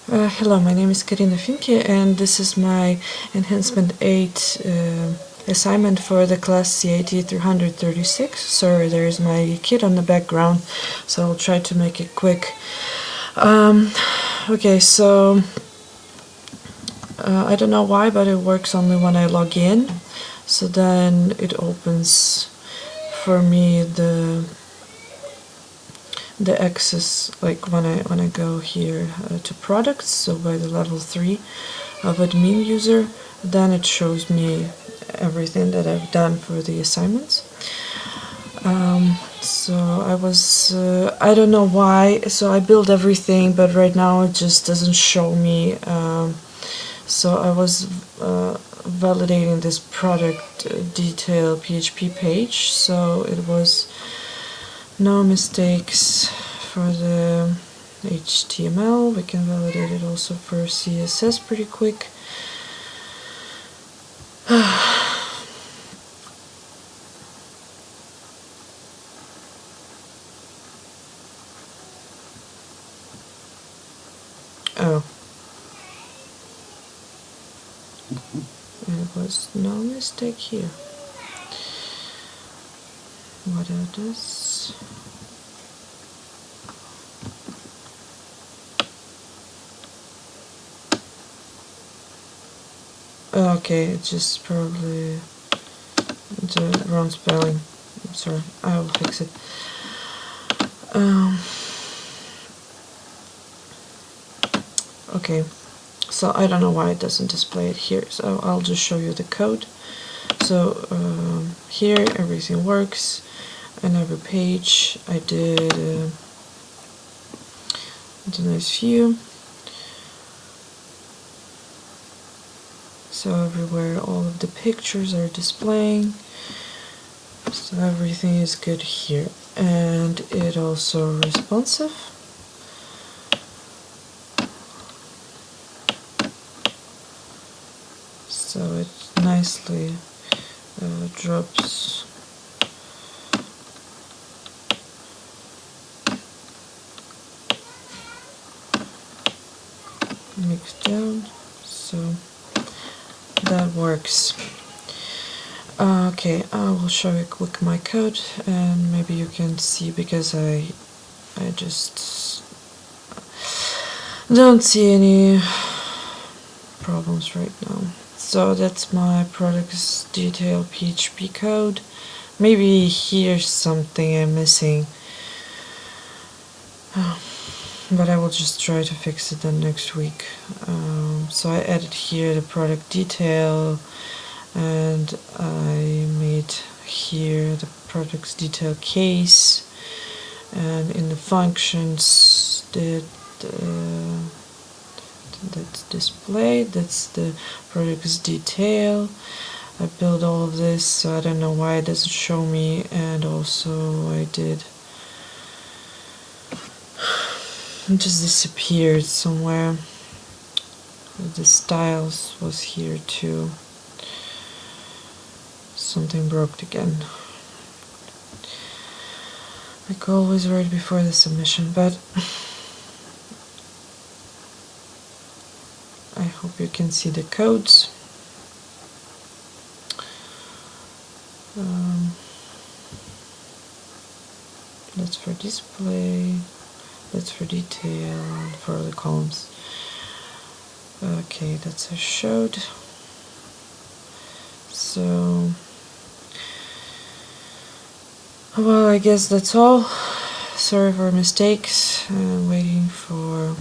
Hello, my name is Karina Finke, and this is my Enhancement 8 assignment for the class CIT 336. Sorry, there's my kid on the background, so I'll try to make it quick. Okay, so I don't know why, but it works only when I log in. So then it opens for me the access, like when I go here to products, so by the level 3 of admin user, then it shows me everything that I've done for the assignments. So I don't know why, so I built everything, but right now it just doesn't show me. So I was validating this product detail PHP page, so it was no mistakes for the HTML. We can validate it also for CSS pretty quick. Oh. There was no mistake here. What are this? Okay, it's just probably the wrong spelling. I'm sorry, I will fix it. Okay, so I don't know why it doesn't display it here, so I'll just show you the code. So here everything works, and every page I did a nice view. So everywhere all of the pictures are displaying, so everything is good here, and it also responsive. So it nicely drops mixed down, so that works. Okay, I will show you quick my code, and maybe you can see, because I just don't see any problems right now. So that's my products detail PHP code. Maybe here's something I'm missing, but I will just try to fix it then next week. So I added here the product detail, and I made here the products detail case, and in the functions that's displayed, that's the products detail. I built all of this, so I don't know why it doesn't show me, and also I did, it just disappeared somewhere. The styles was here too. Something broke again, like always right before the submission, but I hope you can see the codes. That's for display, that's for detail, for the columns. Okay, that's I showed. So, well, I guess that's all. Sorry for mistakes. I'm waiting for